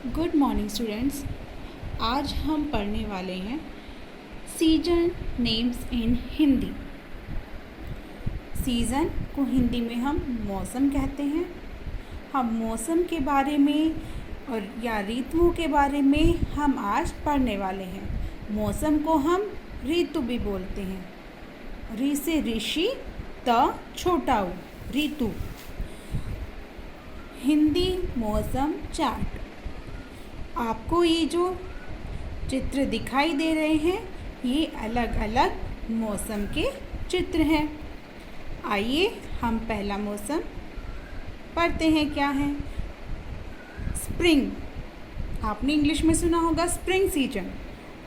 Good morning students. आज हम पढ़ने वाले हैं season names in Hindi. Season को हिंदी में हम मौसम कहते हैं। हम मौसम के बारे में और या ऋतुओं के बारे में हम आज पढ़ने वाले हैं। मौसम को हम ऋतु भी बोलते हैं। ऋ से ऋषि, त छोटा उ, ऋतु। हिंदी मौसम चार्ट। आपको ये जो चित्र दिखाई दे रहे हैं ये अलग अलग मौसम के चित्र हैं। आइए हम पहला मौसम पढ़ते हैं। क्या है? स्प्रिंग। आपने इंग्लिश में सुना होगा स्प्रिंग सीजन।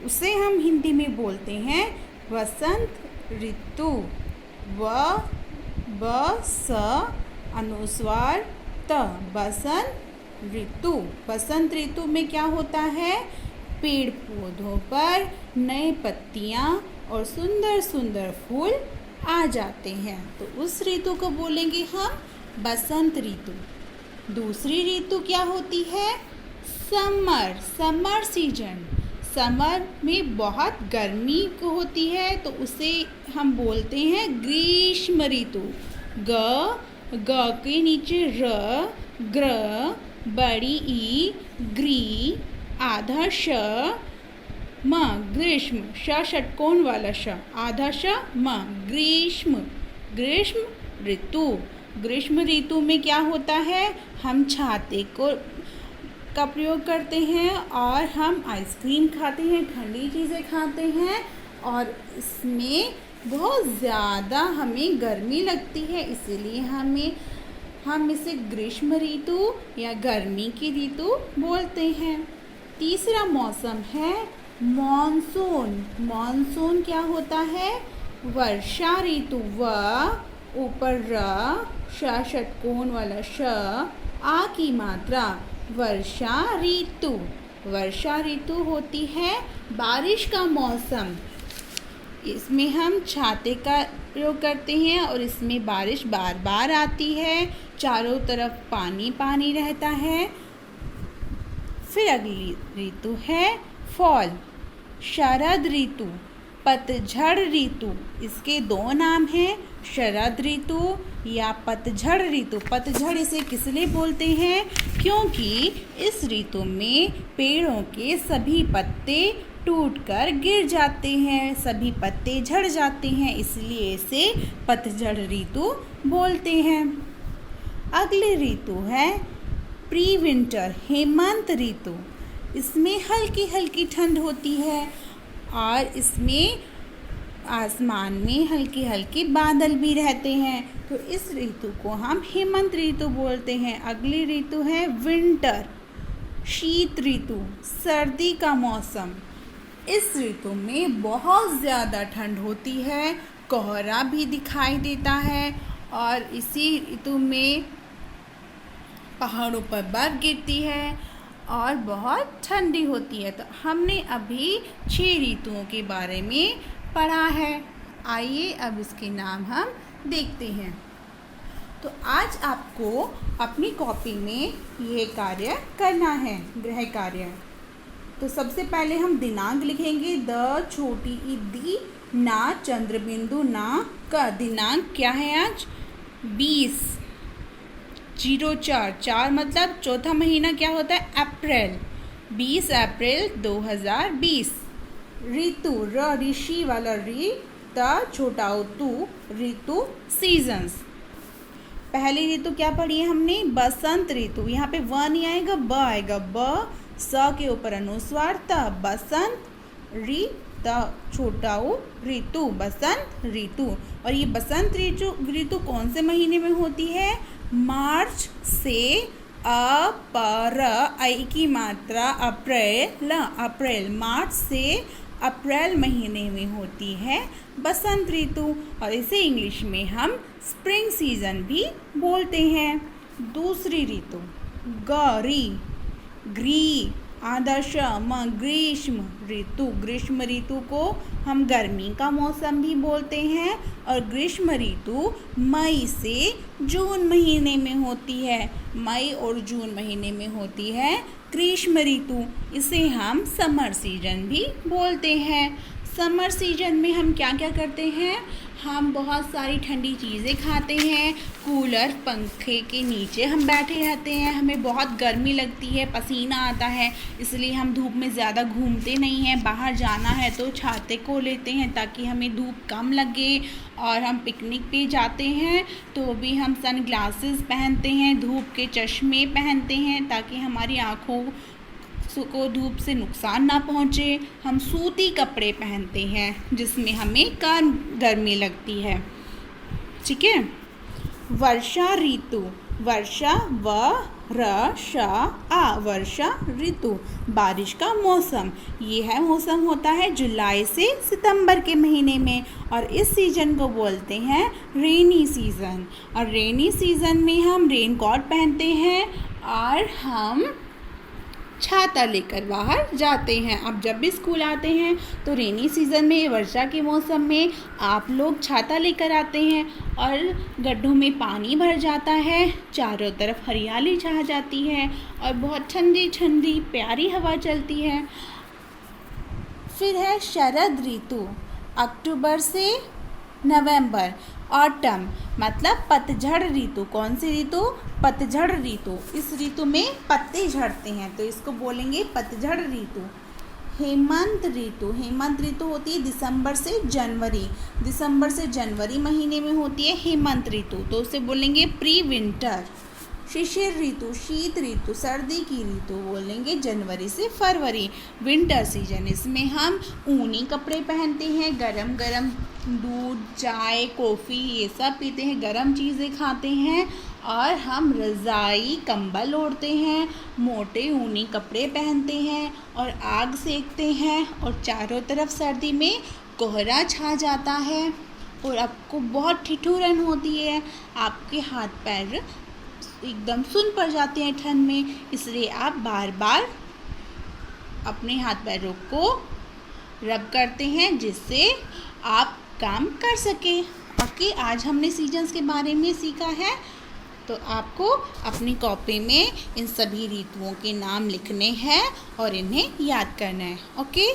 उसे हम हिंदी में बोलते हैं वसंत ऋतु। ब स अनुस्वार त, बसंत ऋतु। बसंत ऋतु में क्या होता है? पेड़ पौधों पर नए पत्तियां और सुंदर सुंदर फूल आ जाते हैं, तो उस ऋतु को बोलेंगे हम बसंत ऋतु। दूसरी ऋतु क्या होती है? समर। Summer season. समर में बहुत गर्मी को होती है तो उसे हम बोलते हैं ग्रीष्म ऋतु। ग के नीचे र, ग्र, बड़ी ई, ग्री, आधा श, म, ग्रीष्म। श षटकोण वाला श, आधा श, म, ग्रीष्म। ग्रीष्म ऋतु। ग्रीष्म ऋतु में क्या होता है? हम छाते का प्रयोग करते हैं और हम आइसक्रीम खाते हैं, ठंडी चीज़ें खाते हैं और इसमें बहुत ज़्यादा हमें गर्मी लगती है, इसीलिए हम इसे ग्रीष्म ऋतु या गर्मी की ऋतु बोलते हैं। तीसरा मौसम है मॉनसून। मॉनसून क्या होता है? वर्षा ऋतु। व ऊपर र, श षटकोण वाला श, आ की मात्रा। वर्षा ऋतु। वर्षा ऋतु होती है बारिश का मौसम। इसमें हम छाते का प्रयोग करते हैं और इसमें बारिश बार बार आती है, चारों तरफ पानी पानी रहता है। फिर अगली ऋतु है फॉल। शरद ऋतु, पतझड़ ऋतु। इसके दो नाम हैं, शरद ऋतु या पतझड़ ऋतु। पतझड़ इसे किस लिए बोलते हैं? क्योंकि इस ऋतु में पेड़ों के सभी पत्ते टूटकर गिर जाते हैं, सभी पत्ते झड़ जाते हैं, इसलिए इसे पतझड़ ऋतु बोलते हैं। अगली ऋतु है प्री विंटर, हेमंत ऋतु। इसमें हल्की हल्की ठंड होती है और इसमें आसमान में हल्के हल्के बादल भी रहते हैं, तो इस ऋतु को हम हेमंत ऋतु बोलते हैं। अगली ऋतु है विंटर, शीत ऋतु, सर्दी का मौसम। इस ऋतु में बहुत ज़्यादा ठंड होती है, कोहरा भी दिखाई देता है और इसी ऋतु में पहाड़ों पर बर्फ़ गिरती है और बहुत ठंडी होती है। तो हमने अभी 6 ऋतुओं के बारे में पढ़ा है। आइए अब इसके नाम हम देखते हैं। तो आज आपको अपनी कॉपी में ये कार्य करना है, गृह कार्य। तो सबसे पहले हम दिनांक लिखेंगे। द छोटी ई दी, ना चंद्र बिंदु ना का। दिनांक क्या है आज? 20/04। 4 मतलब चौथा महीना क्या होता है? अप्रैल। 20 अप्रैल 2020। ऋतु, र ऋषि वाला ऋ, त छोटा उ तु, ऋतु सीजन्स। पहली ऋतु क्या पढ़ी है हमने? बसंत ऋतु। यहाँ पे व नहीं आएगा, ब आएगा। ब स के ऊपर अनुस्वार त, बसंत ऋ, त छोटा उ ऋतु, बसंत ऋतु। और ये बसंत ऋतु कौन से महीने में होती है? मार्च से ऐ की मात्रा अप्रैल। मार्च से अप्रैल महीने में होती है बसंत ऋतु और इसे इंग्लिश में हम स्प्रिंग सीजन भी बोलते हैं। दूसरी ऋतु गौरी, ग्री, आदर्शम ग्रीष्म ऋतु, ग्रीष्म ऋतु को हम गर्मी का मौसम भी बोलते हैं और ग्रीष्म ऋतु मई से जून महीने में होती है। मई और जून महीने में होती है ग्रीष्म ऋतु। इसे हम समर सीजन भी बोलते हैं। समर सीजन में हम क्या क्या करते हैं, हम बहुत सारी ठंडी चीज़ें खाते हैं, कूलर पंखे के नीचे हम बैठे रहते हैं, हमें बहुत गर्मी लगती है, पसीना आता है, इसलिए हम धूप में ज़्यादा घूमते नहीं हैं। बाहर जाना है तो छाते को लेते हैं ताकि हमें धूप कम लगे। और हम पिकनिक पे जाते हैं तो भी हम सन ग्लासेस पहनते हैं, धूप के चश्मे पहनते हैं ताकि हमारी आँखों को धूप से नुकसान ना पहुँचे। हम सूती कपड़े पहनते हैं जिसमें हमें कम गर्मी लगती है। ठीक है। वर्षा ऋतु, वर्षा व र श आ, वर्षा ऋतु, बारिश का मौसम। ये है मौसम होता है जुलाई से सितंबर के महीने में और इस सीज़न को बोलते हैं रेनी सीज़न। और रेनी सीज़न में हम रेन कोट पहनते हैं और हम छाता लेकर बाहर जाते हैं। अब जब भी स्कूल आते हैं तो रेनी सीज़न में, वर्षा के मौसम में आप लोग छाता लेकर आते हैं और गड्ढों में पानी भर जाता है, चारों तरफ हरियाली छा जाती है और बहुत ठंडी ठंडी प्यारी हवा चलती है। फिर है शरद ऋतु, अक्टूबर से नवंबर। ऑटम मतलब पतझड़ ऋतु। कौन सी ऋतु? पतझड़ ऋतु। इस ऋतु में पत्ते झड़ते हैं तो इसको बोलेंगे पतझड़ ऋतु। हेमंत ऋतु, हेमंत ऋतु होती है दिसंबर से जनवरी, दिसंबर से जनवरी महीने में होती है हेमंत ऋतु, तो उसे बोलेंगे प्री विंटर। शिशिर ऋतु, शीत ऋतु, सर्दी की ऋतु बोलेंगे जनवरी से फरवरी। विंटर सीजन, इसमें हम ऊनी कपड़े पहनते हैं, गरम गरम दूध, चाय, कॉफ़ी ये सब पीते हैं, गरम चीज़ें खाते हैं और हम रज़ाई कंबल ओढ़ते हैं, मोटे ऊनी कपड़े पहनते हैं और आग सेकते हैं और चारों तरफ सर्दी में कोहरा छा जाता है और आपको बहुत ठिठुरन होती है, आपके हाथ पैर एकदम सुन पड़ जाते हैं ठंड में, इसलिए आप बार बार अपने हाथ पैरों को रब करते हैं जिससे आप काम कर सकें। ओके, आज हमने सीजन्स के बारे में सीखा है, तो आपको अपनी कॉपी में इन सभी ऋतुओं के नाम लिखने हैं और इन्हें याद करना है। ओके।